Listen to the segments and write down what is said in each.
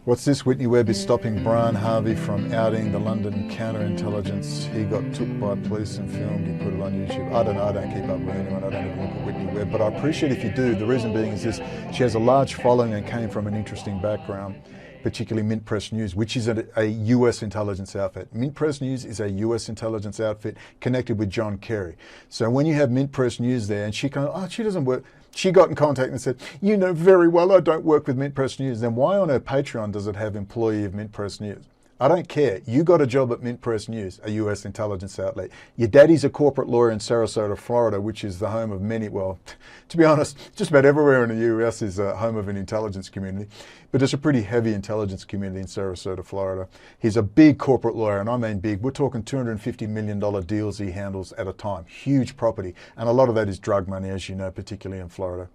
What's this? Whitney Webb is stopping Brian Harvey from outing the London counterintelligence. He got took by police and filmed. He put it on YouTube. I don't know. I don't keep up with anyone. I don't even look at Whitney Webb. But I appreciate if you do. The reason being is this. She has a large following and came from an interesting background, particularly Mint Press News, which is a US intelligence outfit. Mint Press News is a US intelligence outfit connected with John Kerry. So when you have Mint Press News there and she goes, oh, she doesn't work. She got in contact and said, you know very well I don't work with Mint Press News. Then why on her Patreon does it have employee of Mint Press News? I don't care. You got a job at Mint Press News, a US intelligence outlet. Your daddy's a corporate lawyer in Sarasota, Florida, which is the home of many, well, to be honest, just about everywhere in the US is a home of an intelligence community. But there's a pretty heavy intelligence community in Sarasota, Florida. He's a big corporate lawyer, and I mean big. We're talking $250 million deals he handles at a time. Huge property. And a lot of that is drug money, as you know, particularly in Florida.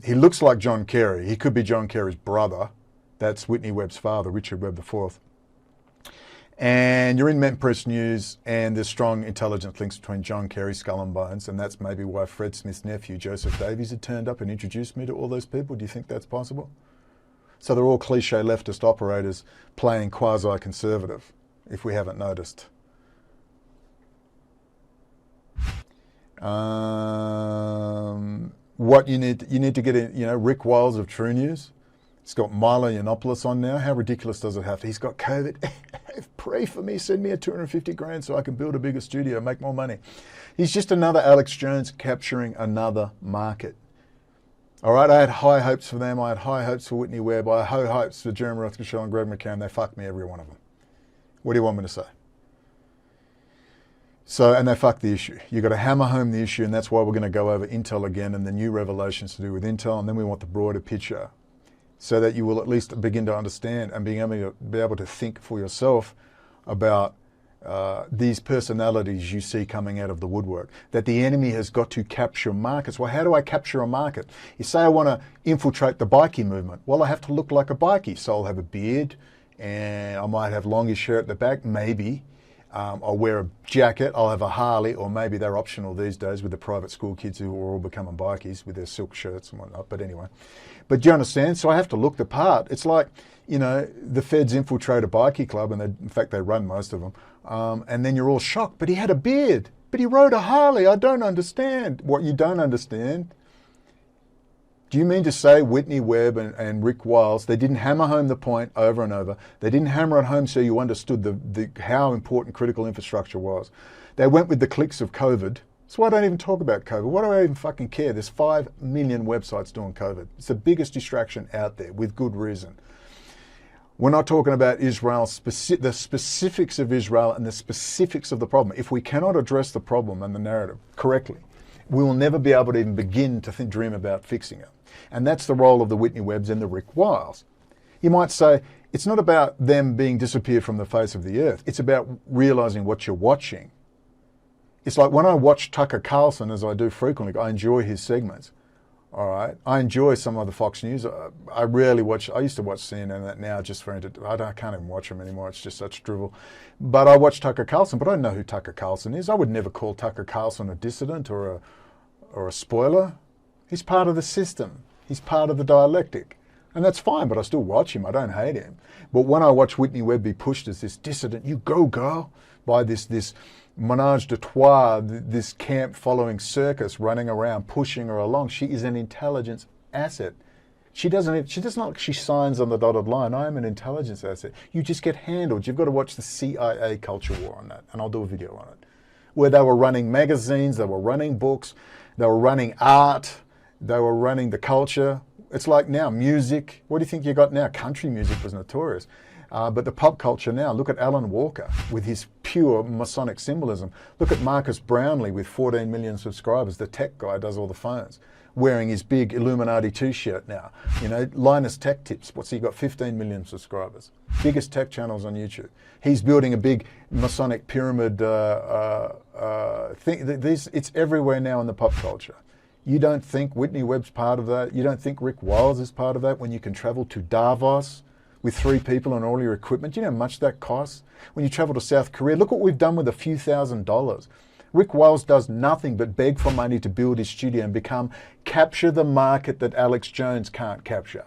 He looks like John Kerry. He could be John Kerry's brother. That's Whitney Webb's father, Richard Webb IV. And you're in Mint Press News, and there's strong intelligence links between John Kerry, Skull and Bones, and that's maybe why Fred Smith's nephew, Joseph Davies, had turned up and introduced me to all those people. Do you think that's possible? So they're all cliche leftist operators playing quasi-conservative, if we haven't noticed. What you need to get in, Rick Wiles of True News. He's got Milo Yiannopoulos on now. How ridiculous does it have to? He's got COVID. Pray for me. Send me a 250 grand so I can build a bigger studio, make more money. He's just another Alex Jones capturing another market. All right, I had high hopes for them. I had high hopes for Whitney Webb. I had high hopes for Jeremy Rothschild and Greg McCann. They fucked me, every one of them. What do you want me to say? So, and they fucked the issue. You've got to hammer home the issue, and that's why we're going to go over Intel again and the new revelations to do with Intel, and then we want the broader picture, so that you will at least begin to understand and be able to think for yourself about these personalities you see coming out of the woodwork, that the enemy has got to capture markets. Well, how do I capture a market? You say I want to infiltrate the bikie movement. Well, I have to look like a bikie, so I'll have a beard and I might have longish hair at the back, maybe. I'll wear a jacket, I'll have a Harley, or maybe they're optional these days with the private school kids who are all becoming bikies with their silk shirts and whatnot, but anyway. But do you understand? So I have to look the part. It's like, the feds infiltrate a bikie club, and in fact they run most of them, and then you're all shocked, but he had a beard, but he rode a Harley. I don't understand. What you don't understand, do you mean to say Whitney Webb and Rick Wiles, they didn't hammer home the point over and over? They didn't hammer it home so you understood how important critical infrastructure was. They went with the clicks of COVID. So why don't I even talk about COVID? Why do I even fucking care? There's 5 million websites doing COVID. It's the biggest distraction out there, with good reason. We're not talking about Israel, the specifics of Israel and the specifics of the problem. If we cannot address the problem and the narrative correctly, we will never be able to even begin to dream about fixing it. And that's the role of the Whitney Webbs and the Rick Wiles. You might say, it's not about them being disappeared from the face of the earth. It's about realizing what you're watching. It's like when I watch Tucker Carlson, as I do frequently, I enjoy his segments. All right. I enjoy some of the Fox News. I rarely watch, I used to watch CNN and that now just for entertainment. I can't even watch them anymore. It's just such drivel. But I watch Tucker Carlson, but I don't know who Tucker Carlson is. I would never call Tucker Carlson a dissident or a spoiler. He's part of the system. He's part of the dialectic. And that's fine, but I still watch him. I don't hate him. But when I watch Whitney Webb be pushed as this dissident, you go girl, by this menage de trois, this camp-following circus running around, pushing her along. She is an intelligence asset. She doesn't like she signs on the dotted line. I am an intelligence asset. You just get handled. You've got to watch the CIA culture war on that, and I'll do a video on it, where they were running magazines, they were running books, they were running art, they were running the culture. It's like now, music. What do you think you got now? Country music was notorious. But the pop culture now, look at Alan Walker with his pure Masonic symbolism. Look at Marcus Brownlee with 14 million subscribers, the tech guy, does all the phones, wearing his big Illuminati t-shirt now. Linus Tech Tips, what's he got? 15 million subscribers. Biggest tech channels on YouTube. He's building a big Masonic pyramid thing. It's everywhere now in the pop culture. You don't think Whitney Webb's part of that? You don't think Rick Wiles is part of that when you can travel to Davos with 3 people and all your equipment? Do you know how much that costs? When you travel to South Korea, look what we've done with a few $1,000s. Rick Wiles does nothing but beg for money to build his studio and capture the market that Alex Jones can't capture.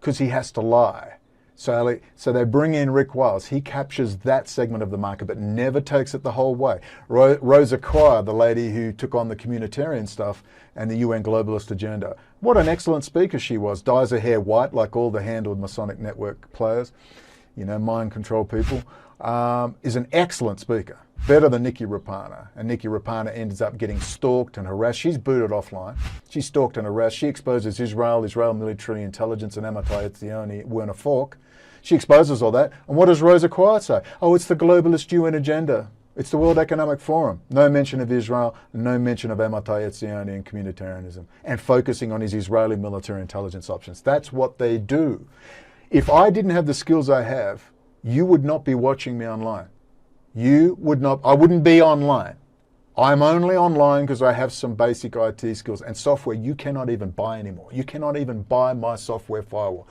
because he has to lie. So they bring in Rick Wiles. He captures that segment of the market, but never takes it the whole way. Rosa Quire, the lady who took on the communitarian stuff and the UN globalist agenda. What an excellent speaker she was. Dyes her hair white like all the handled Masonic network players, you know, mind control people. Is an excellent speaker. Better than Nikki Rapana. And Nikki Rapana ends up getting stalked and harassed. She's booted offline. She's stalked and harassed. She exposes Israel military intelligence, and Amitai Etzioni, Werner Falk. She exposes all that. And what does Rosa Quire say? Oh, it's the globalist UN agenda. It's the World Economic Forum. No mention of Israel, no mention of Amitai Etzioni and communitarianism, and focusing on his Israeli military intelligence options. That's what they do. If I didn't have the skills I have, you would not be watching me online. You would not, I wouldn't be online. I'm only online because I have some basic IT skills and software you cannot even buy anymore. You cannot even buy my software firewall.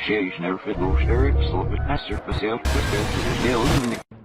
She's never fit those lyrics, so it was master myself, but